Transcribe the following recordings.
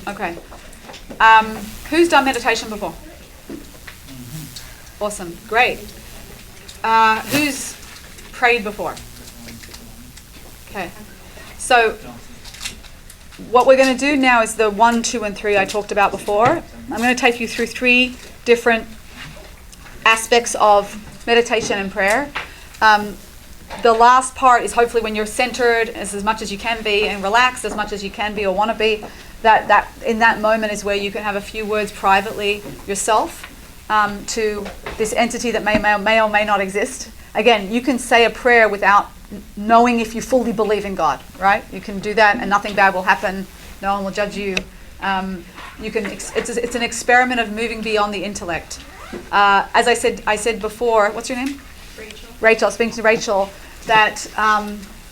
Okay. Who's done meditation before? Awesome. Great. Who's prayed before? Okay. So what we're going to do now is the 1, 2, and 3 I talked about before. I'm going to take you through 3 different aspects of meditation and prayer. The last part is hopefully when you're centered as much as you can be and relaxed as much as you can be or want to be, that in that moment is where you can have a few words privately yourself to this entity that may or may not exist. Again, you can say a prayer without knowing if you fully believe in God, right? You can do that and nothing bad will happen. No one will judge you. You can. It's an experiment of moving beyond the intellect. As I said before, what's your name? Rachel. Speaking to Rachel, that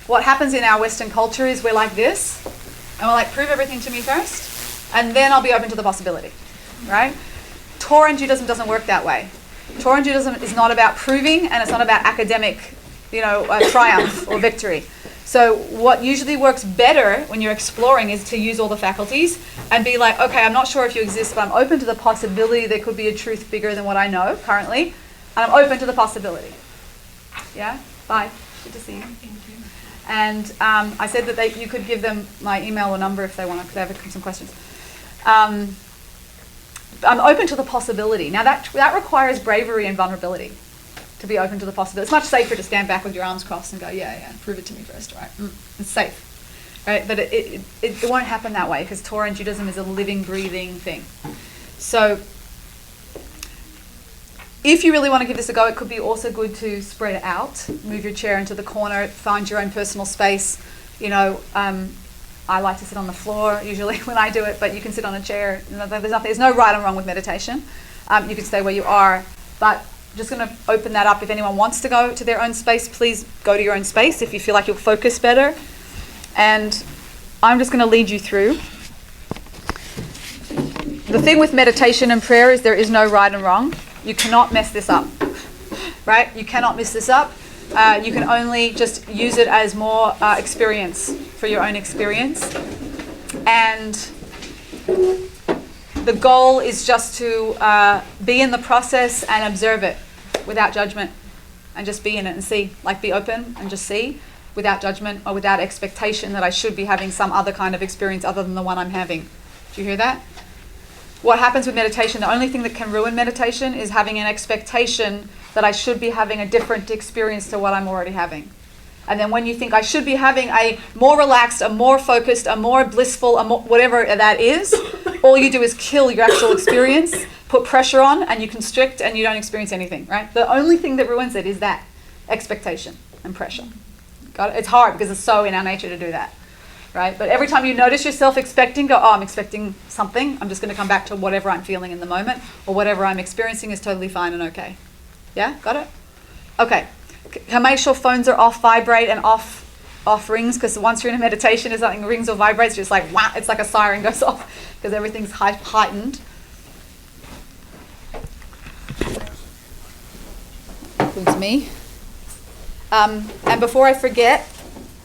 what happens in our Western culture is we're like this, and we're like, prove everything to me first, and then I'll be open to the possibility, right? Torah and Judaism doesn't work that way. Torah and Judaism is not about proving, and it's not about academic, triumph or victory. So what usually works better when you're exploring is to use all the faculties and be like, okay, I'm not sure if you exist, but I'm open to the possibility there could be a truth bigger than what I know currently, and I'm open to the possibility. Yeah? Bye. Good to see you. Thank you. And I said that you could give them my email or number if they want to, because they have some questions. I'm open to the possibility. Now that requires bravery and vulnerability to be open to the possibility. It's much safer to stand back with your arms crossed and go, yeah, prove it to me first, right? It's safe, right? But it won't happen that way because Torah and Judaism is a living, breathing thing. So if you really want to give this a go, it could be also good to spread it out, move your chair into the corner, find your own personal space. I like to sit on the floor usually when I do it, but you can sit on a chair. There's no right or wrong with meditation. You can stay where you are, but I'm just going to open that up. If anyone wants to go to their own space, please go to your own space if you feel like you'll focus better. And I'm just going to lead you through. The thing with meditation and prayer is there is no right and wrong. You cannot mess this up, right? You cannot mess this up. You can only just use it as more experience for your own experience. And the goal is just to be in the process and observe it without judgment and just be in it and see, like be open and just see without judgment or without expectation that I should be having some other kind of experience other than the one I'm having. Do you hear that? What happens with meditation, the only thing that can ruin meditation is having an expectation that I should be having a different experience to what I'm already having. And then when you think I should be having a more relaxed, a more focused, a more blissful, whatever that is, all you do is kill your actual experience, put pressure on, and you constrict and you don't experience anything, right? The only thing that ruins it is that expectation and pressure. Got it? It's hard because it's so in our nature to do that. Right? But every time you notice yourself expecting, go, I'm expecting something. I'm just going to come back to whatever I'm feeling in the moment or whatever I'm experiencing is totally fine and okay. Yeah? Got it? Okay. Make sure phones are off vibrate and off rings, because once you're in a meditation, if something rings or vibrates, you're just like, wow, it's like a siren goes off because everything's heightened. Includes me. And before I forget,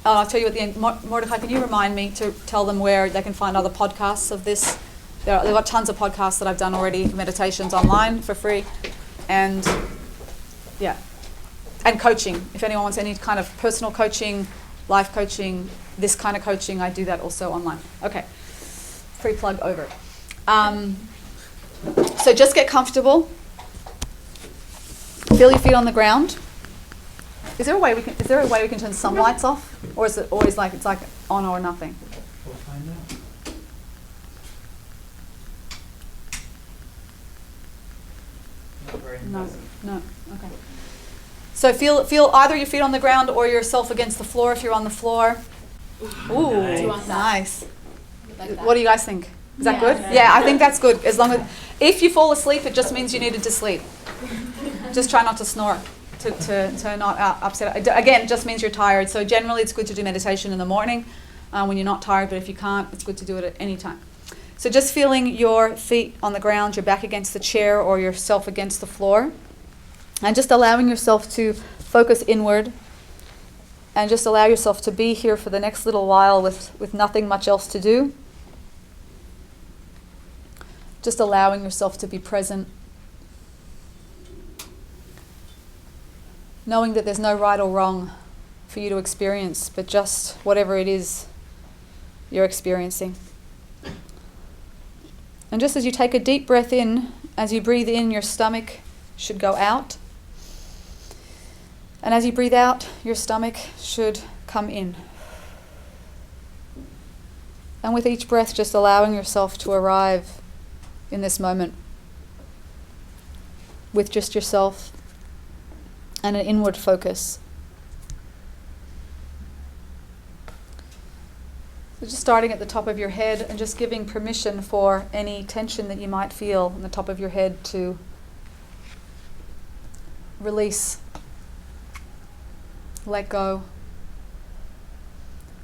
I'll tell you at the end. Mordecai, can you remind me to tell them where they can find other podcasts of this? There are tons of podcasts that I've done already, meditations online for free. And yeah, and coaching. If anyone wants any kind of personal coaching, life coaching, this kind of coaching, I do that also online. Okay, free plug over. So just get comfortable. Feel your feet on the ground. Is there a way we can turn some lights off, or is it always like it's like on or nothing? We'll find out. Not very impressive. No. Okay. So feel either your feet on the ground or yourself against the floor if you're on the floor. Ooh, nice. Like that. What do you guys think? Is that good? Yeah, I think that's good. As long as if you fall asleep, it just means you needed to sleep. Just try not to snore. To not upset. Again, it just means you're tired. So generally it's good to do meditation in the morning when you're not tired, but if you can't, it's good to do it at any time. So just feeling your feet on the ground, your back against the chair or yourself against the floor, and just allowing yourself to focus inward and just allow yourself to be here for the next little while with nothing much else to do. Just allowing yourself to be present. Knowing that there's no right or wrong for you to experience, but just whatever it is you're experiencing. And just as you take a deep breath in, as you breathe in, your stomach should go out. And as you breathe out, your stomach should come in. And with each breath, just allowing yourself to arrive in this moment with just yourself and an inward focus. So just starting at the top of your head and just giving permission for any tension that you might feel in the top of your head to release, let go.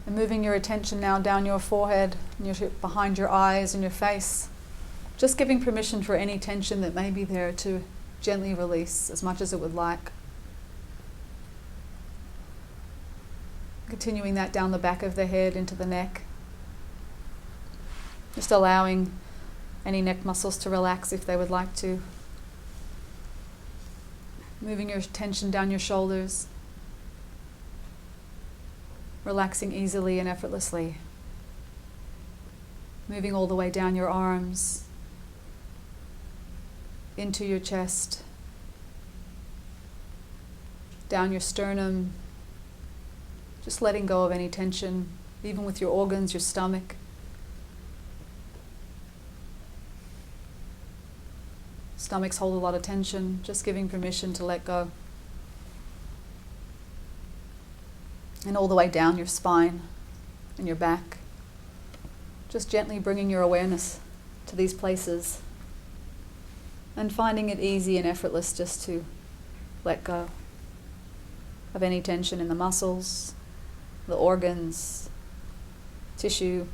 And moving your attention now down your forehead, and behind your eyes and your face. Just giving permission for any tension that may be there to gently release as much as it would like. Continuing that down the back of the head into the neck. Just allowing any neck muscles to relax if they would like to. Moving your attention down your shoulders. Relaxing easily and effortlessly. Moving all the way down your arms, into your chest, down your sternum, just letting go of any tension, even with your organs, your stomach. Stomachs hold a lot of tension, just giving permission to let go. And all the way down your spine and your back. Just gently bringing your awareness to these places and finding it easy and effortless just to let go of any tension in the muscles, the organs, tissue,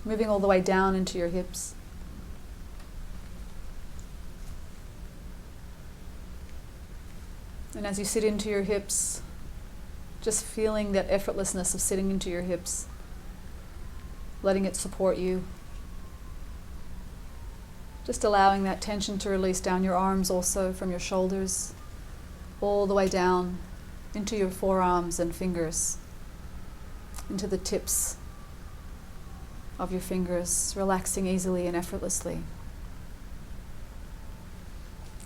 moving all the way down into your hips. And as you sit into your hips, just feeling that effortlessness of sitting into your hips, letting it support you. Just allowing that tension to release down your arms also from your shoulders, all the way down into your forearms and fingers, into the tips of your fingers, relaxing easily and effortlessly.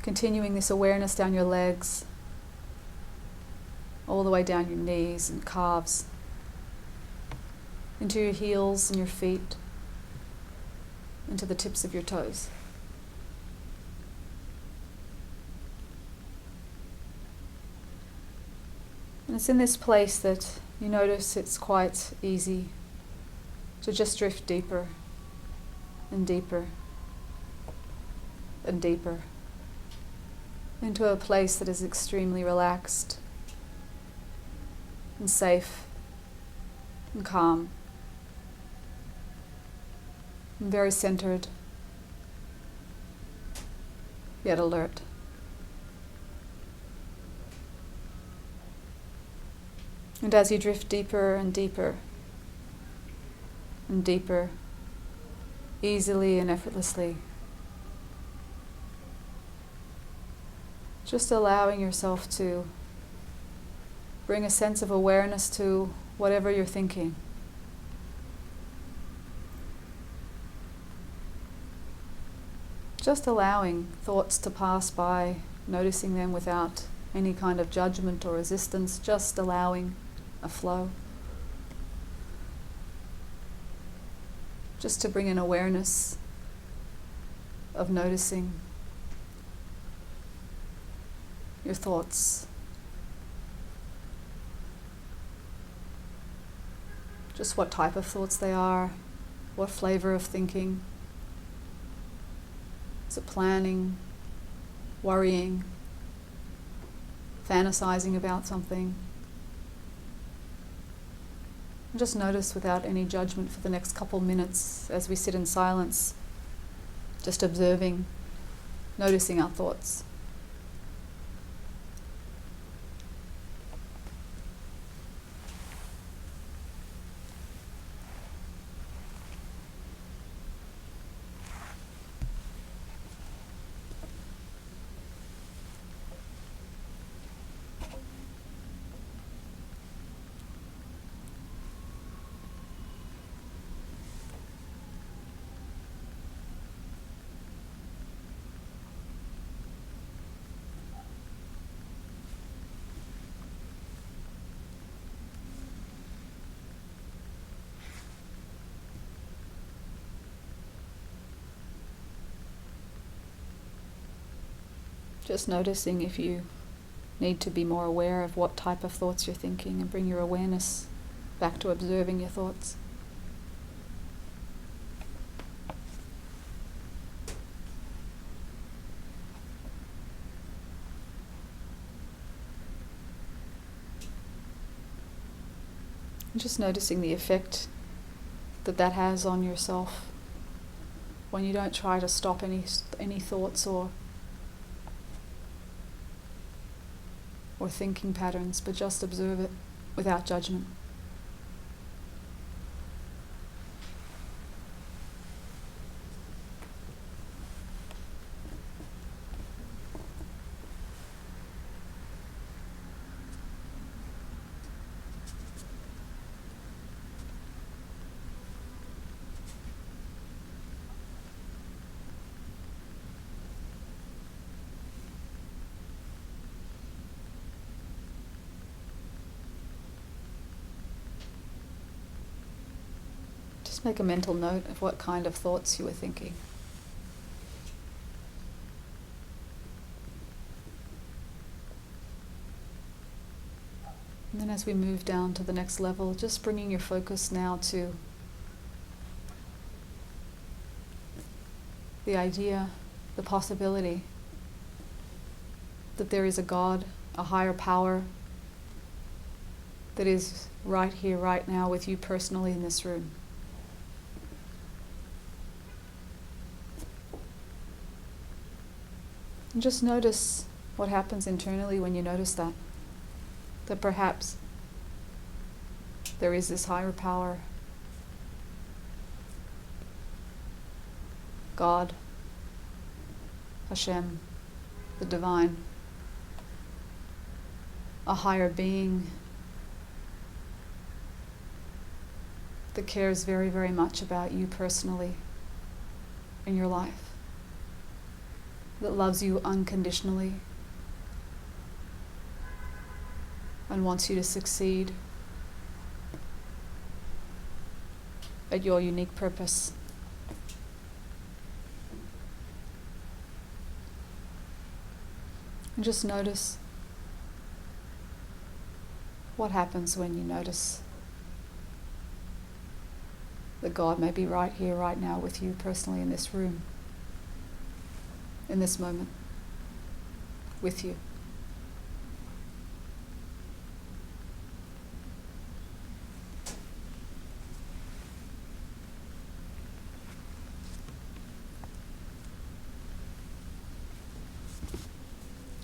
Continuing this awareness down your legs, all the way down your knees and calves, into your heels and your feet, into the tips of your toes. And it's in this place that you notice it's quite easy to just drift deeper and deeper and deeper into a place that is extremely relaxed and safe and calm and very centered, yet alert. And as you drift deeper and deeper and deeper, easily and effortlessly, just allowing yourself to bring a sense of awareness to whatever you're thinking. Just allowing thoughts to pass by, noticing them without any kind of judgment or resistance, just allowing a flow. Just to bring an awareness of noticing your thoughts. Just what type of thoughts they are, what flavor of thinking. Is it planning, worrying, fantasizing about something? And just notice without any judgment for the next couple minutes as we sit in silence, just observing, noticing our thoughts. Just noticing if you need to be more aware of what type of thoughts you're thinking and bring your awareness back to observing your thoughts. And just noticing the effect that has on yourself when you don't try to stop any thoughts or thinking patterns, but just observe it without judgment. Just make a mental note of what kind of thoughts you were thinking. And then as we move down to the next level, just bringing your focus now to the idea, the possibility that there is a God, a higher power that is right here, right now with you personally in this room. And just notice what happens internally when you notice that perhaps there is this higher power, God, Hashem, the divine, a higher being that cares very, very much about you personally in your life, that loves you unconditionally and wants you to succeed at your unique purpose. And just notice what happens when you notice that God may be right here, right now with you personally in this room, in this moment, with you.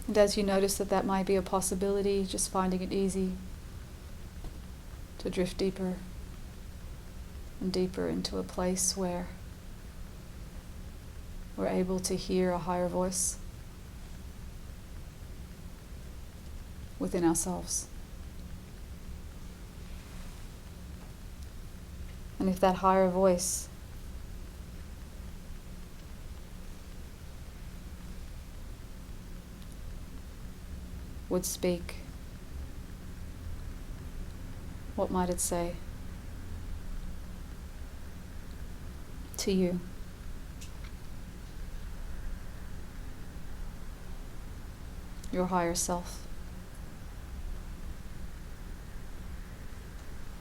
And as you notice that might be a possibility, just finding it easy to drift deeper and deeper into a place where we're able to hear a higher voice within ourselves. And if that higher voice would speak, what might it say to you? Your higher self.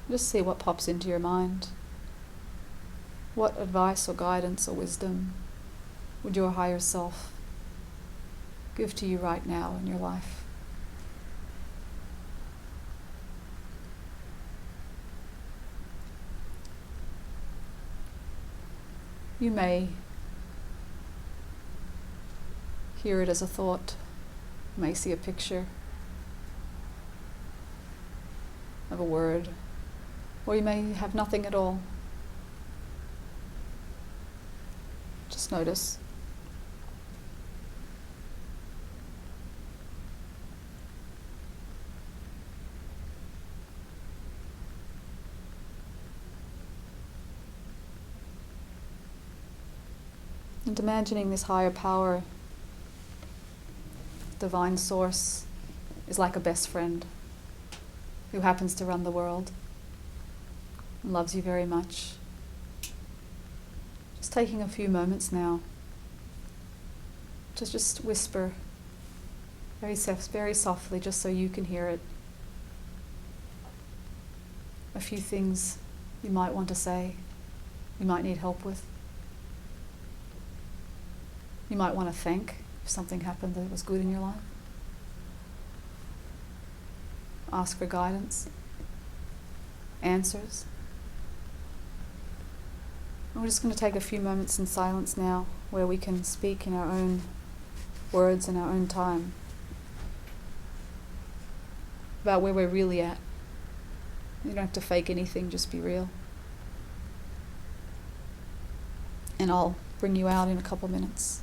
Just see what pops into your mind. What advice or guidance or wisdom would your higher self give to you right now in your life? You may hear it as a thought, you may see a picture of a word, or you may have nothing at all. Just notice. And imagining this higher power, divine source, is like a best friend who happens to run the world and loves you very much. Just taking a few moments now to just whisper very softly, just so you can hear it. A few things you might want to say, you might need help with. You might want to thank if something happened that was good in your life. Ask for guidance, answers. And we're just going to take a few moments in silence now where we can speak in our own words in our own time about where we're really at. You don't have to fake anything, just be real. And I'll bring you out in a couple minutes.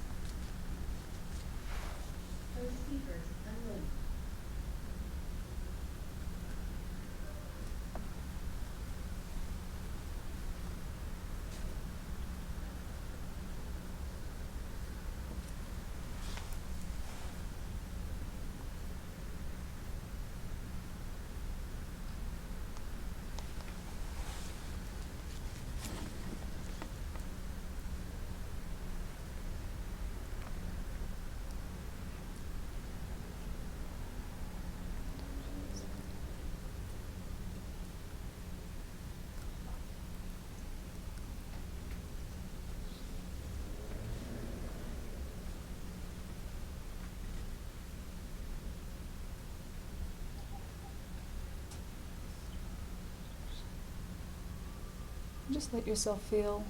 Just let yourself feel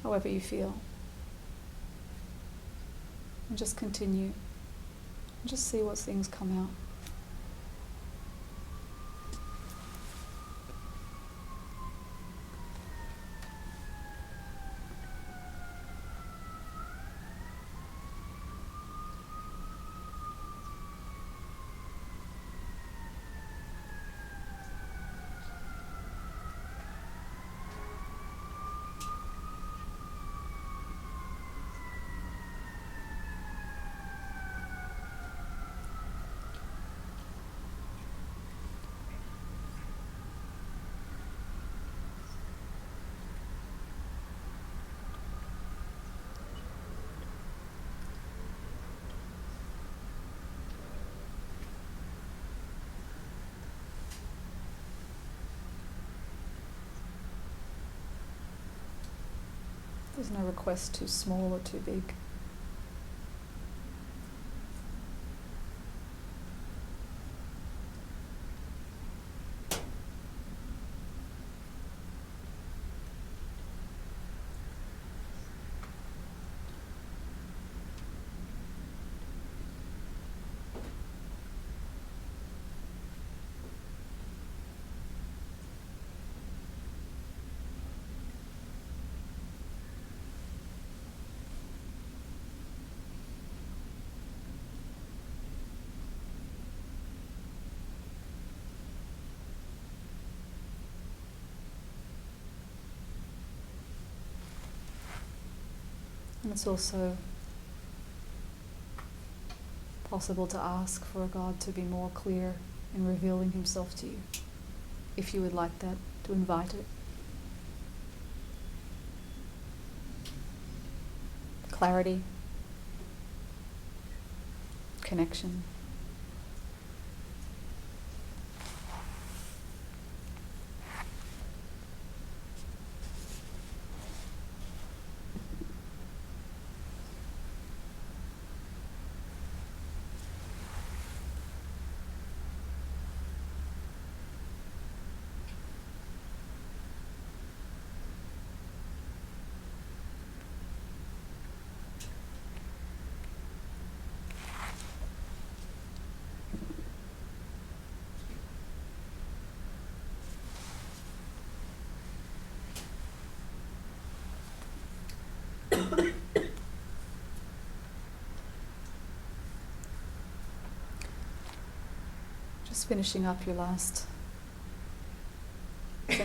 however you feel. And just continue. And just see what things come out. There's no request too small or too big. And it's also possible to ask for God to be more clear in revealing Himself to you, if you would like that, to invite it. Clarity, connection. Just finishing up your last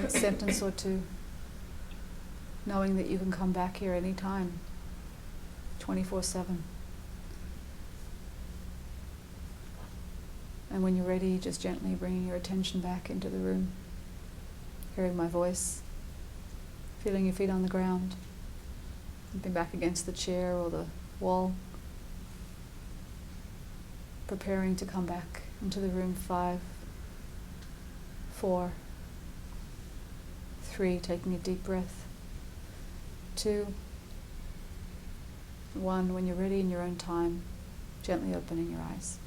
sentence or two, knowing that you can come back here anytime, 24/7. And when you're ready, just gently bringing your attention back into the room, hearing my voice, feeling your feet on the ground, something back against the chair or the wall. preparing to come back into the room. 5, 4, 3, taking a deep breath. 2, 1, when you're ready in your own time, gently opening your eyes.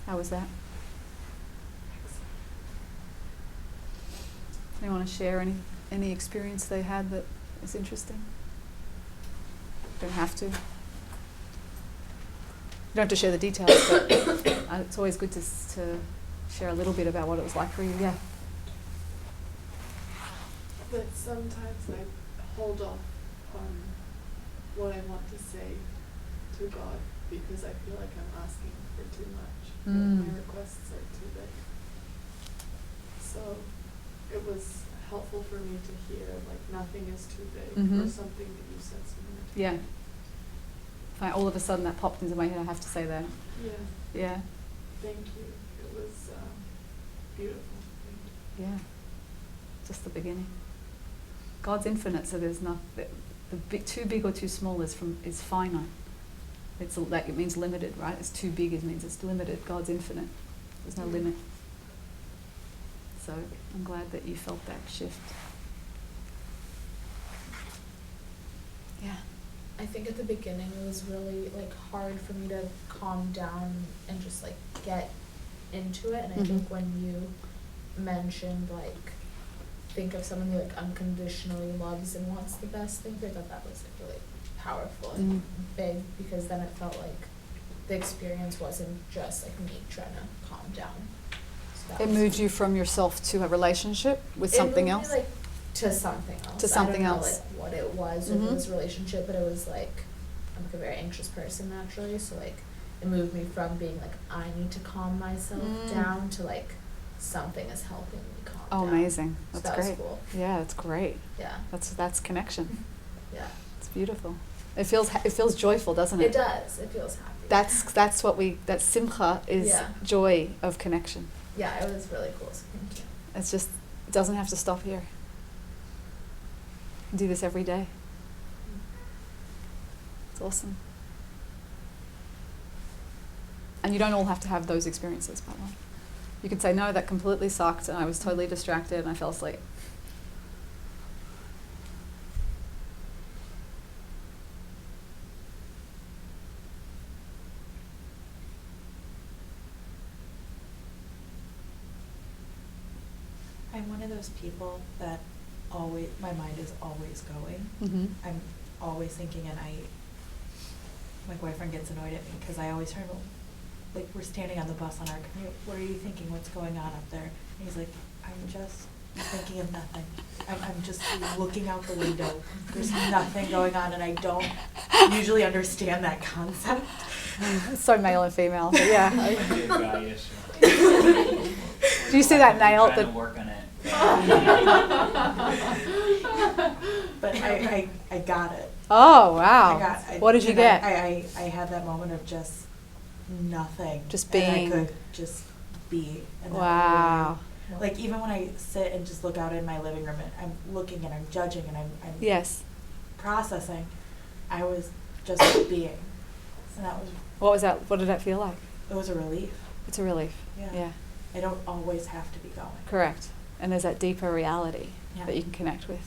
How was that? Anyone want to share any experience they had that is interesting? Don't have to. You don't have to share the details, but it's always good to share a little bit about what it was like for you. Yeah. But sometimes I hold off on what I want to say to God because I feel like I'm asking for too much. My requests are too big. So it was helpful for me to hear like nothing is too big or something that you said something. Yeah. All of a sudden that popped into my head. I have to say that. Yeah. Yeah. Thank you. It was beautiful. Thank you. Yeah. Just the beginning. God's infinite, so there's nothing. Too big or too small is finite. It means limited, right? It's too big, it means it's limited. God's infinite. There's no limit. So I'm glad that you felt that shift. Yeah. I think at the beginning it was really like hard for me to calm down and just like get into it. And I think when you mentioned like think of someone who like unconditionally loves and wants the best thing, I thought that was like really powerful and big, because then it felt like the experience wasn't just like me trying to calm down. So it moved you from yourself to a relationship with something else? Me, like, to something else. To something I don't else. know, like, what it was, or if it was a relationship, but it was like, I'm like a very anxious person naturally, so like it moved me from being like, I need to calm myself down to like, something is helping me calm down. Oh, amazing. That's so that great. was cool. Yeah, that's great. Yeah. That's connection. Yeah. It's beautiful. It feels joyful, doesn't it? It does. It feels happy. That's that simcha is joy of connection. Yeah, it was really cool. So thank you. It's just, it doesn't have to stop here. Do this every day. It's awesome. And you don't all have to have those experiences, by the way. You can say, no, that completely sucked and I was totally distracted and I fell asleep. I'm one of those people that always, my mind is always going. I'm always thinking, and my boyfriend gets annoyed at me because I always turn, like we're standing on the bus on our commute, what are you thinking, what's going on up there? And he's like, I'm just thinking of nothing. I'm just looking out the window. There's nothing going on, and I don't usually understand that concept. It's so male and female, but yeah. Might be a guy issue. Do you see that nail? Trying to work on it. But I got it. Oh, wow. What did you get? I had that moment of just nothing. Just being. And I could just be. And wow. Really, like even when I sit and just look out in my living room and I'm looking and I'm judging and I'm yes. processing, I was just being. And that was. What was that? What did that feel like? It was a relief. It's a relief. Yeah. I don't always have to be going. Correct. And there's that deeper reality Yeah. that you can connect with.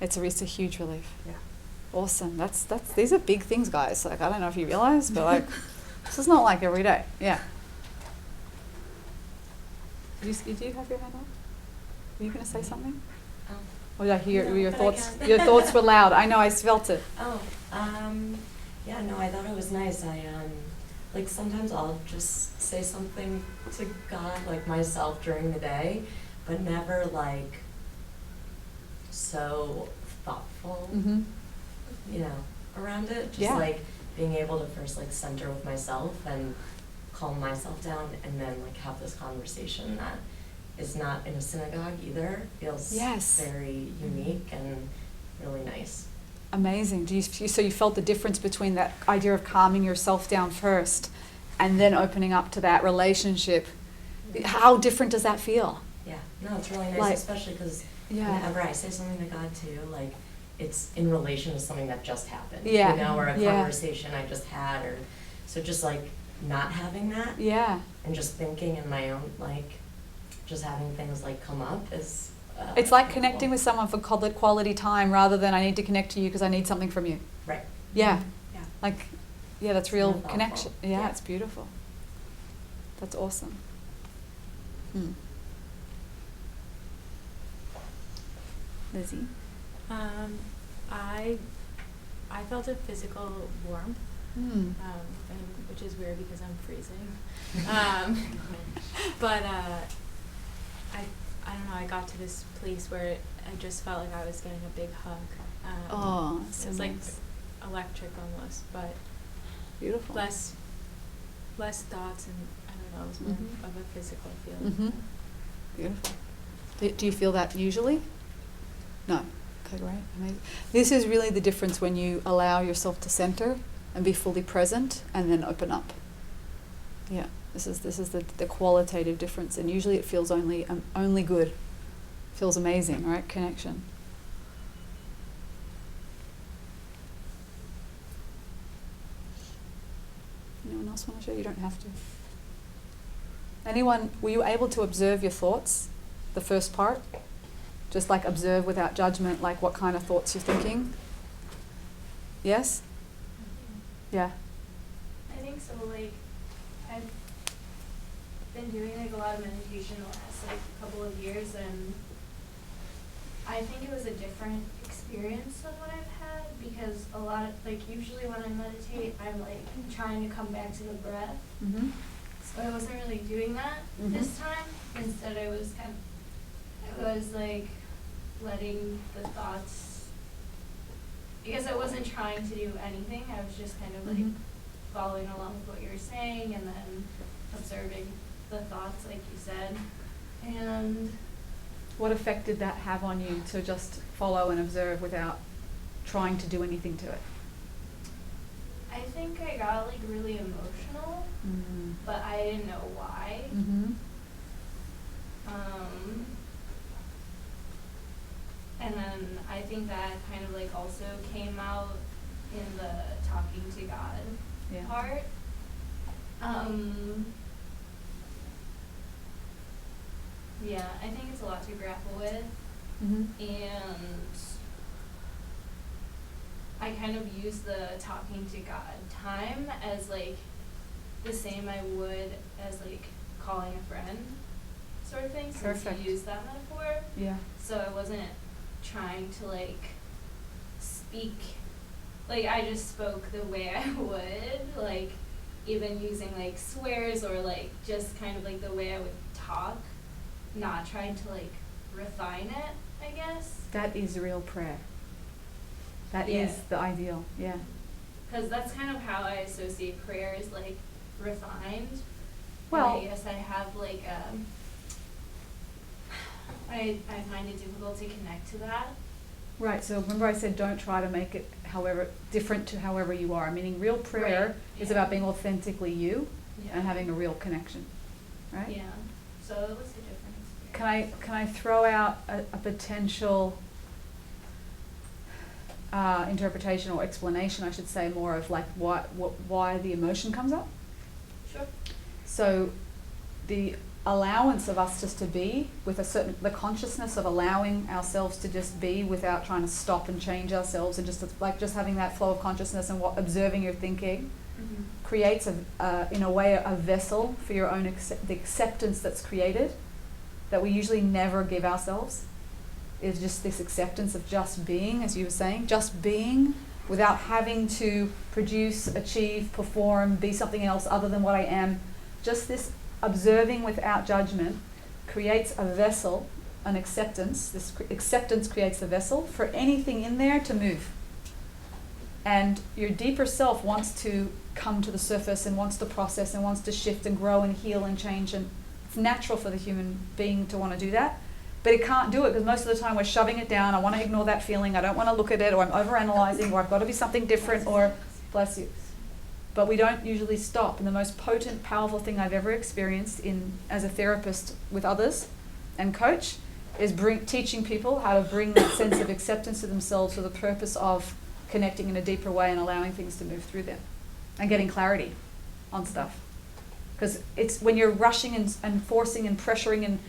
It's a huge relief. Yeah. Awesome. These are big things, guys. Like, I don't know if you realize, but like, this is not like every day. Yeah. Do you have your hand up? Were you going to say something? Oh. Or did I hear No, your but thoughts? I can. Your thoughts were loud. I know. I felt it. Oh, yeah, no, I thought it was nice. Like sometimes I'll just say something to God, like myself during the day, but never like so thoughtful, Mm-hmm. you know, around it. Just Yeah. like being able to first like center with myself and calm myself down, and then like have this conversation that is not in a synagogue either, feels Yes. very unique and really nice. Amazing. So you felt the difference between that idea of calming yourself down first and then opening up to that relationship. How different does that feel? Yeah, no, it's really nice, Like- especially because Yeah. whenever I say something to God too, like it's in relation to something that just happened, Yeah, you know, or a yeah. conversation I just had, or so just like not having that Yeah. and just thinking in my own like just having things like come up is. It's like helpful. connecting with someone for quality time rather than I need to connect to you because I need something from you. Right. Yeah. Yeah. Like, yeah, that's It's real really thoughtful. connection. Yeah, Yeah. it's beautiful. That's awesome. Lizzie? I felt a physical warmth, and which is weird because I'm freezing. But I don't know. I got to this place where I just felt like I was getting a big hug. Oh, it so was like nice. electric almost, but Beautiful. less thoughts, and I don't know. It was more Mhm. of a physical feeling. Mm-hmm. Beautiful. Do you feel that usually? No. Okay, great. Amazing. This is really the difference when you allow yourself to center and be fully present and then open up. Yeah. This is the qualitative difference, and usually it feels only good. Feels amazing, right? Connection. Anyone else want to share? You don't have to. Anyone, were you able to observe your thoughts, the first part? Just like observe without judgment, like what kind of thoughts you're thinking? Yes? Yeah. I think so. Like, I've been doing like a lot of meditation the last like couple of years, and I think it was a different experience than what I've had, because a lot of, like, usually when I meditate, I'm like trying to come back to the breath. Mm-hmm. So I wasn't really doing that this time. Instead, I was like letting the thoughts, because I wasn't trying to do anything. I was just kind of like following along with what you were saying, and then observing the thoughts, like you said. And What effect did that have on you to just follow and observe without trying to do anything to it? I think I got like really emotional, but I didn't know why. Mm-hmm. And then I think that kind of like also came out in the talking to God Yeah. part. Yeah, I think it's a lot to grapple with, Mm-hmm. and I kind of use the talking to God time as like the same I would as like calling a friend sort of thing, since Perfect. you use that metaphor. Yeah. So I wasn't trying to like speak, like I just spoke the way I would, like even using like swears or like just kind of like the way I would talk, not trying to like refine it, I guess. That is real prayer. That Yeah. is the ideal. Yeah. Because that's kind of how I associate prayer, is like refined. Well- and I guess I have like I find it difficult to connect to that. Right, so remember I said don't try to make it however different to however you are. Meaning real prayer Right, is yeah. about being authentically you Yeah. and having a real connection. Right? Yeah. So it was a different experience. Can I throw out a potential interpretation or explanation, I should say, more of like why the emotion comes up? Sure. So the allowance of us just to be with the consciousness of allowing ourselves to just be without trying to stop and change ourselves, and just having that flow of consciousness and observing your thinking creates in a way a vessel for your own the acceptance that's created that we usually never give ourselves. Is just this acceptance of just being, as you were saying, just being without having to produce, achieve, perform, be something else other than what I am. Just this observing without judgment creates a vessel, an acceptance. This acceptance creates a vessel for anything in there to move. And your deeper self wants to come to the surface and wants to process and wants to shift and grow and heal and change. And it's natural for the human being to want to do that. But it can't do it because most of the time we're shoving it down. I want to ignore that feeling. I don't want to look at it, or I'm overanalyzing, or I've got to be something different, or bless you. But we don't usually stop. And the most potent, powerful thing I've ever experienced as a therapist with others and coach is teaching people how to bring that sense of acceptance to themselves for the purpose of connecting in a deeper way and allowing things to move through them and getting clarity on stuff. Because it's when you're rushing and forcing and pressuring and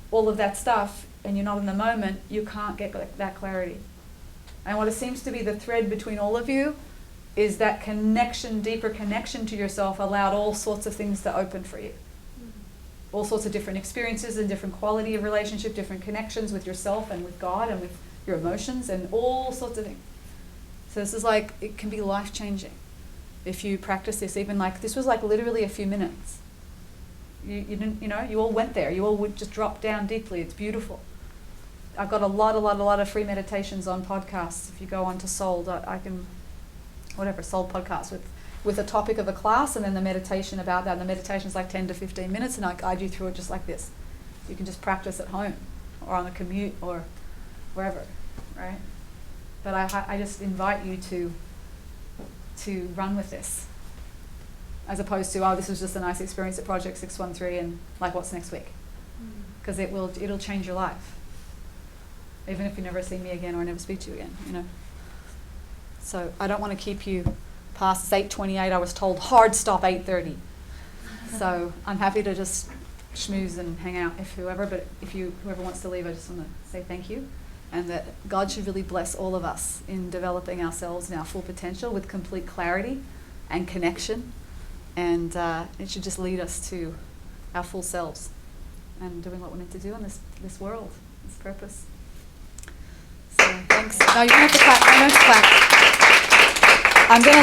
all of that stuff and you're not in the moment, you can't get that clarity. And what it seems to be the thread between all of you is that connection, deeper connection to yourself allowed all sorts of things to open for you. All sorts of different experiences and different quality of relationship, different connections with yourself and with God and with your emotions and all sorts of things. So this is like, it can be life-changing if you practice this. Even like, this was like literally a few minutes. You didn't, you all went there. You all would just drop down deeply. It's beautiful. I've got a lot of free meditations on podcasts. If you go on to Soul, Soul podcast with a topic of a class and then the meditation about that. And the meditation is like 10 to 15 minutes and I guide you through it just like this. You can just practice at home or on a commute or wherever, right? But I just invite you to run with this, as opposed to, this was just a nice experience at Project 613 and like what's next week? Because it'll change your life, even if you never see me again or never speak to you again, So I don't want to keep you past 8:28. I was told hard stop 8:30. So I'm happy to just schmooze and hang out whoever wants to leave, I just want to say thank you. And that God should really bless all of us in developing ourselves in our full potential with complete clarity and connection. And it should just lead us to our full selves and doing what we're meant to do in this world, this purpose. So thanks. No, you don't have to clap. I don't have to clap. I'm going to